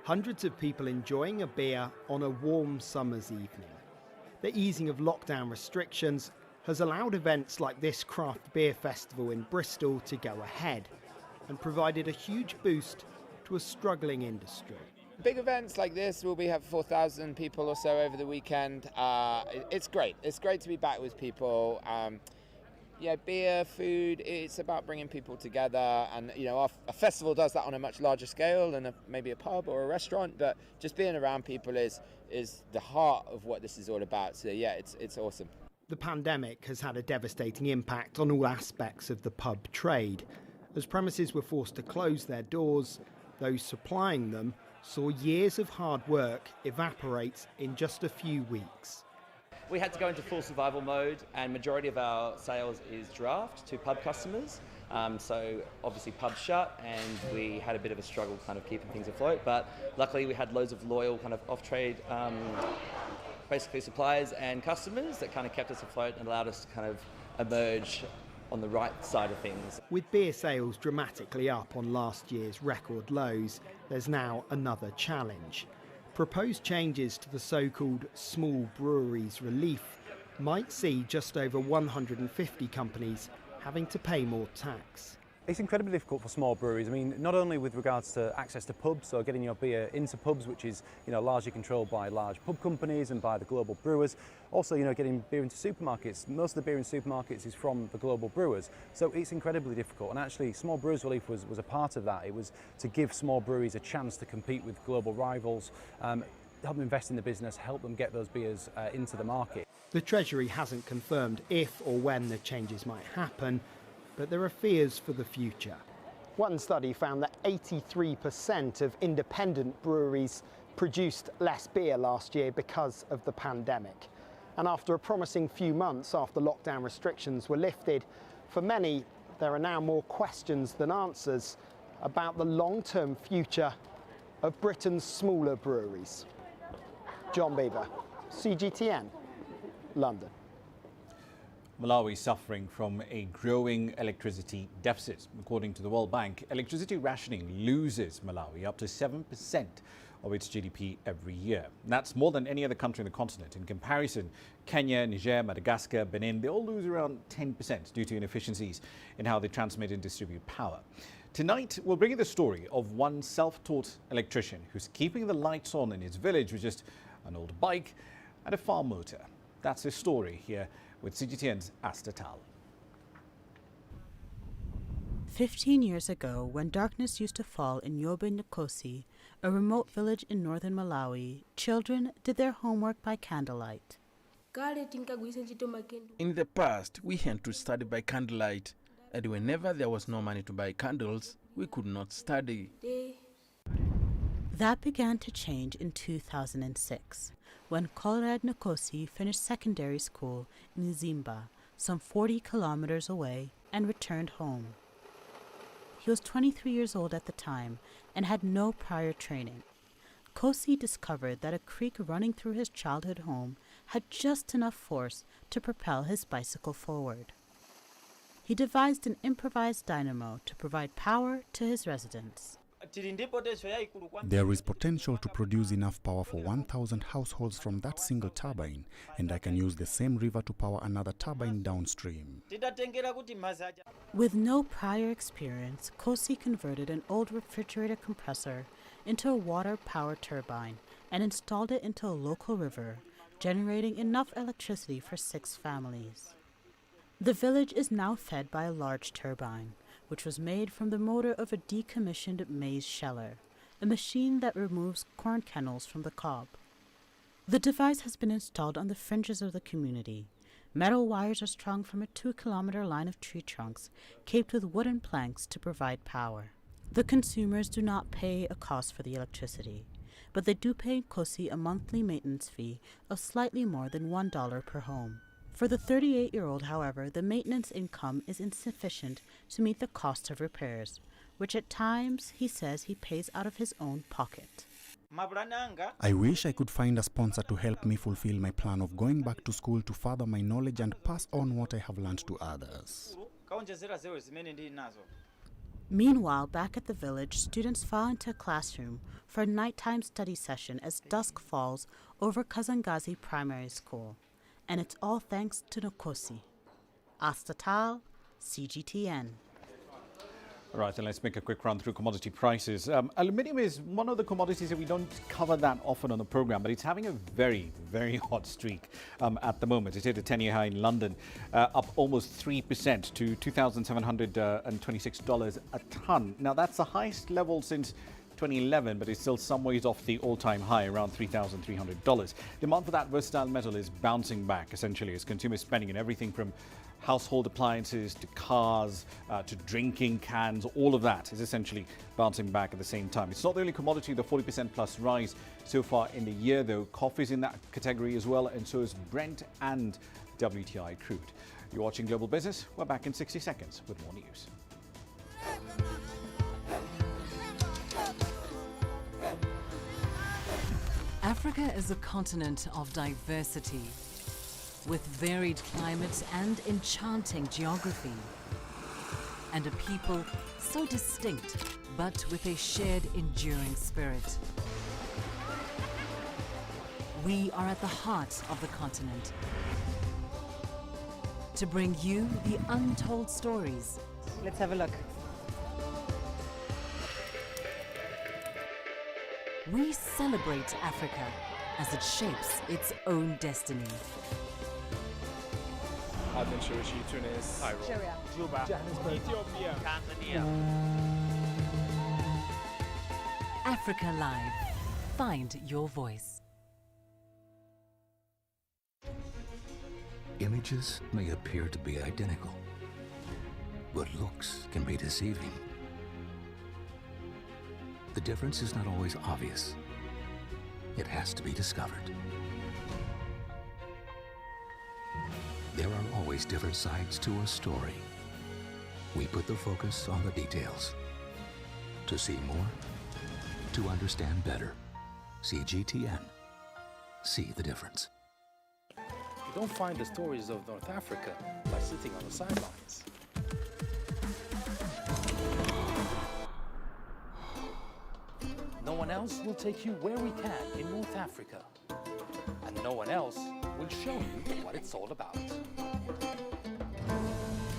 Hundreds of people enjoying a beer on a warm summer's evening. The easing of lockdown restrictions has allowed events like this craft beer festival in Bristol to go ahead and provided a huge boost to a struggling industry. Big events like this, we'll have 4,000 people or so over the weekend. It's great. It's great to be back with people. Beer, food, it's about bringing people together, and a festival does that on a much larger scale than maybe a pub or a restaurant, but just being around people is the heart of what this is all about. So yeah, it's awesome. The pandemic has had a devastating impact on all aspects of the pub trade. As premises were forced to close their doors, those supplying them saw years of hard work evaporate in just a few weeks. We had to go into full survival mode, and majority of our sales is draft to pub customers. So obviously pubs shut, and we had a bit of a struggle kind of keeping things afloat. But luckily we had loads of loyal kind of off-trade, basically suppliers and customers that kind of kept us afloat and allowed us to kind of emerge on the right side of things. With beer sales dramatically up on last year's record lows, there's now another challenge. Proposed changes to the so-called small breweries relief might see just over 150 companies having to pay more tax. It's incredibly difficult for small breweries. I mean, not only with regards to access to pubs, so getting your beer into pubs, which is, largely controlled by large pub companies and by the global brewers. Also, getting beer into supermarkets. Most of the beer in supermarkets is from the global brewers. So it's incredibly difficult. And actually, Small Brewers Relief was a part of that. It was to give small breweries a chance to compete with global rivals, help them invest in the business, help them get those beers into the market. The Treasury hasn't confirmed if or when the changes might happen, but there are fears for the future. One study found that 83% of independent breweries produced less beer last year because of the pandemic. And after a promising few months after lockdown restrictions were lifted, for many, there are now more questions than answers about the long-term future of Britain's smaller breweries. John Beaver, CGTN, London. Malawi suffering from a growing electricity deficit. According to the World Bank, electricity rationing loses Malawi up to 7% of its GDP every year. That's more than any other country in the continent. In comparison, Kenya, Niger, Madagascar, Benin, they all lose around 10% due to inefficiencies in how they transmit and distribute power. Tonight, we'll bring you the story of one self-taught electrician who's keeping the lights on in his village with just an old bike and a farm motor. That's his story here with CGTN's Asta Tal. 15 years ago, when darkness used to fall in Yobe Nkosi, a remote village in northern Malawi, children did their homework by candlelight. In the past, we had to study by candlelight, and whenever there was no money to buy candles, we could not study. That began to change in 2006, when Conrad Nkosi finished secondary school in Zimba, some 40 kilometers away, and returned home. He was 23 years old at the time and had no prior training. Nkosi discovered that a creek running through his childhood home had just enough force to propel his bicycle forward. He devised an improvised dynamo to provide power to his residents. There is potential to produce enough power for 1,000 households from that single turbine, and I can use the same river to power another turbine downstream. With no prior experience, Nkosi converted an old refrigerator compressor into a water power turbine and installed it into a local river, generating enough electricity for 6 families. The village is now fed by a large turbine, which was made from the motor of a decommissioned maize sheller, a machine that removes corn kernels from the cob. The device has been installed on the fringes of the community. Metal wires are strung from a 2-kilometer line of tree trunks, caped with wooden planks to provide power. The consumers do not pay a cost for the electricity, but they do pay Nkosi a monthly maintenance fee of slightly more than $1 per home. For the 38-year-old, however, the maintenance income is insufficient to meet the cost of repairs, which at times, he says, he pays out of his own pocket. I wish I could find a sponsor to help me fulfill my plan of going back to school to further my knowledge and pass on what I have learned to others. Meanwhile, back at the village, students file into a classroom for a nighttime study session as dusk falls over Kazangazi Primary School. And it's all thanks to Nkosi. Astatal, CGTN. All right, then let's make a quick run through commodity prices. Aluminium is one of the commodities that we don't cover that often on the program, but it's having a very, very hot streak at the moment. It hit a 10-year high in London, up almost 3% to $2,726 a ton. Now, that's the highest level since 2011, but it's still some ways off the all-time high, around $3,300. Demand for that versatile metal is bouncing back, essentially, as consumer spending in everything from household appliances to cars to drinking cans, all of that is essentially bouncing back at the same time. It's not the only commodity, the 40% plus rise so far in the year, though. Coffee's in that category as well, and so is Brent and WTI crude. You're watching Global Business. We're back in 60 seconds with more news. Africa is a continent of diversity, with varied climates and enchanting geography, and a people so distinct, but with a shared enduring spirit. We are at the heart of the continent to bring you the untold stories. Let's have a look. We celebrate Africa as it shapes its own destiny. Tunis, Cairo, Juba, Johannesburg, Ethiopia, Tanzania. Africa Live. Find your voice. Images may appear to be identical, but looks can be deceiving. The difference is not always obvious. It has to be discovered. There are always different sides to a story. We put the focus on the details. To see more, to understand better. CGTN. See the difference. You don't find the stories of North Africa by sitting on the sidelines. No one else will take you where we can in North Africa. And no one else will show you what it's all about.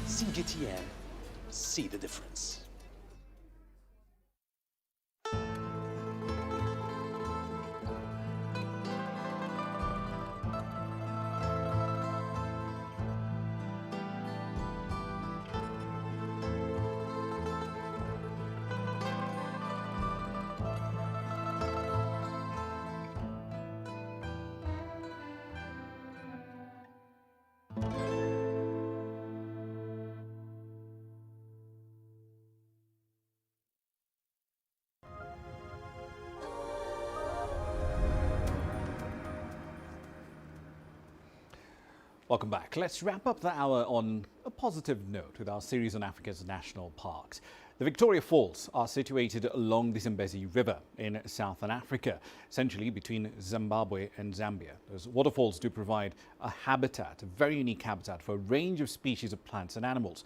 CGTN, see the difference. Welcome back. Let's wrap up the hour on a positive note with our series on Africa's national parks. The Victoria Falls are situated along the Zambezi River in southern Africa, essentially between Zimbabwe and Zambia. Those waterfalls do provide a habitat, a very unique habitat for a range of species of plants and animals.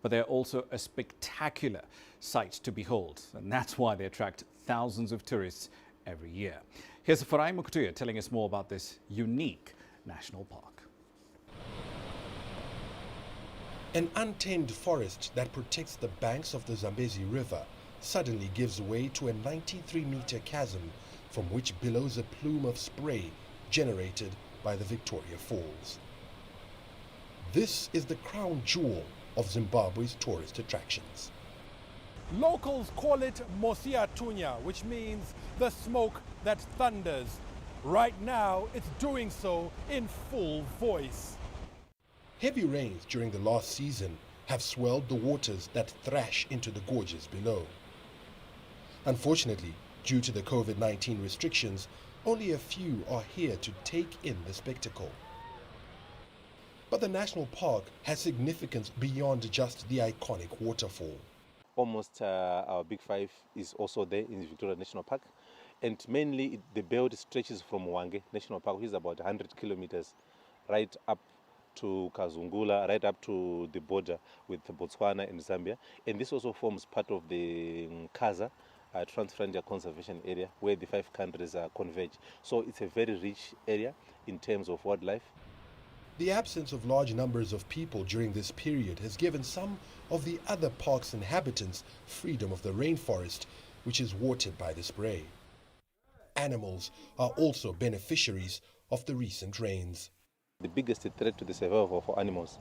But they're also a spectacular sight to behold, and that's why they attract thousands of tourists every year. Here's Farai Mukutuya telling us more about this unique national park. An untamed forest that protects the banks of the Zambezi River suddenly gives way to a 93-meter chasm from which billows a plume of spray generated by the Victoria Falls. This is the crown jewel of Zimbabwe's tourist attractions. Locals call it Mosia Tunya, which means the smoke that thunders. Right now, it's doing so in full voice. Heavy rains during the last season have swelled the waters that thrash into the gorges below. Unfortunately, due to the COVID-19 restrictions, only a few are here to take in the spectacle. But the national park has significance beyond just the iconic waterfall. Almost our Big Five is also there in Victoria National Park. And mainly the belt stretches from Hwange National Park, which is about 100 kilometers, right up to Kazungula, right up to the border with Botswana and Zambia. And this also forms part of the Kaza Trans-Frontier Conservation Area, where the 5 countries converge. So it's a very rich area in terms of wildlife. The absence of large numbers of people during this period has given some of the other park's inhabitants freedom of the rainforest, which is watered by the spray. Animals are also beneficiaries of the recent rains. The biggest threat to the survival for animals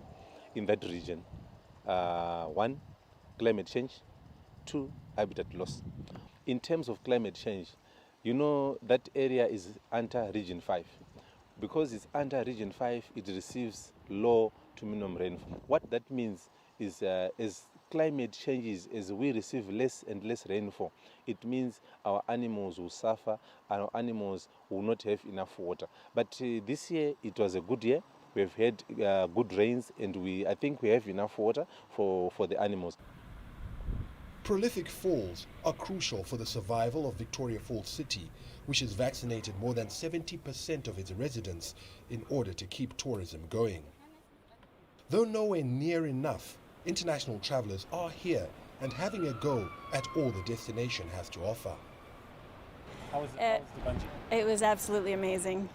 in that region, 1, climate change, 2, habitat loss. In terms of climate change, you know that area is under Region 5. Because it's under Region 5, it receives low to minimum rainfall. What that means is as climate changes, as we receive less and less rainfall, it means our animals will suffer, and our animals will not have enough water. But this year, it was a good year. We've had good rains, and I think we have enough water for the animals. Prolific falls are crucial for the survival of Victoria Falls City, which has vaccinated more than 70% of its residents in order to keep tourism going. Though nowhere near enough, international travelers are here and having a go at all the destination has to offer. How was the bungee? It was absolutely amazing.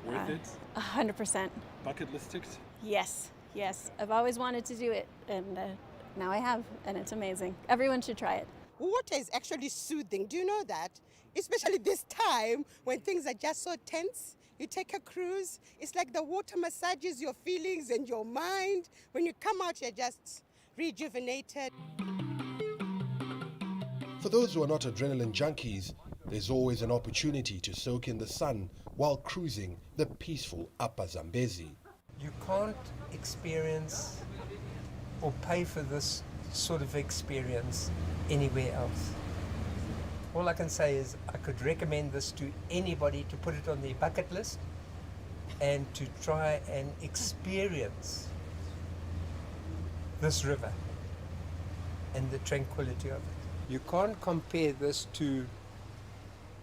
Worth it? 100%. Bucket list ticked? Yes, yes. I've always wanted to do it, and now I have, and it's amazing. Everyone should try it. Water is actually soothing. Do you know that? Especially this time when things are just so tense. You take a cruise, it's like the water massages your feelings and your mind. When you come out, you're just rejuvenated. For those who are not adrenaline junkies, there's always an opportunity to soak in the sun while cruising the peaceful Upper Zambezi. You can't experience or pay for this sort of experience anywhere else. All I can say is I could recommend this to anybody to put it on their bucket list and to try and experience this river and the tranquility of it. You can't compare this to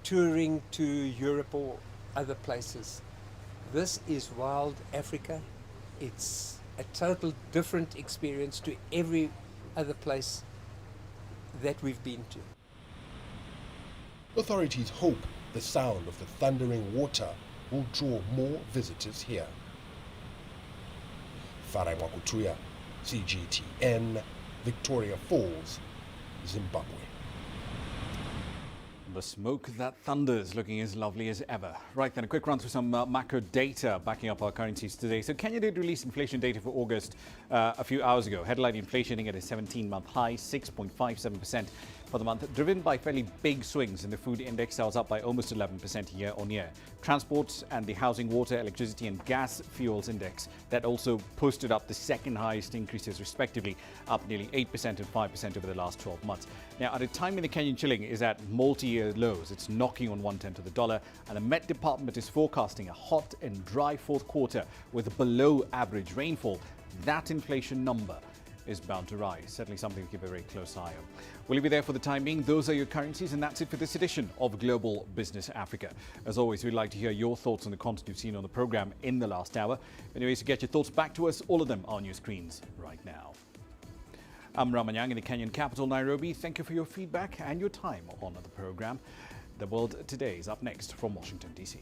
touring to Europe or other places. This is wild Africa. It's a total different experience to every other place that we've been to. Authorities hope the sound of the thundering water will draw more visitors here. Farai Mwakutuya, CGTN, Victoria Falls, Zimbabwe. The smoke that thunders, looking as lovely as ever. Right then, a quick run through some macro data backing up our currencies today. So Kenya did release inflation data for August a few hours ago. Headline inflation at a 17-month high, 6.57% for the month, driven by fairly big swings in the food index that was up by almost 11% year on year. Transport and the housing, water, electricity and gas fuels index that also posted up the second highest increases respectively, up nearly 8% and 5% over the last 12 months. Now, at a time when the Kenyan shilling is at multi-year lows, it's knocking on 1/10 of the dollar, and the Met Department is forecasting a hot and dry fourth quarter with below average rainfall. That inflation number is bound to rise. Certainly something to keep a very close eye on. We'll leave you there for the time being. Those are your currencies, and that's it for this edition of Global Business Africa. As always, we'd like to hear your thoughts on the content you've seen on the program in the last hour. Anyways, to get your thoughts back to us, all of them are on your screens right now. I'm Ramah Nyang in the Kenyan capital, Nairobi. Thank you for your feedback and your time on the program. The World Today is up next from Washington, D.C.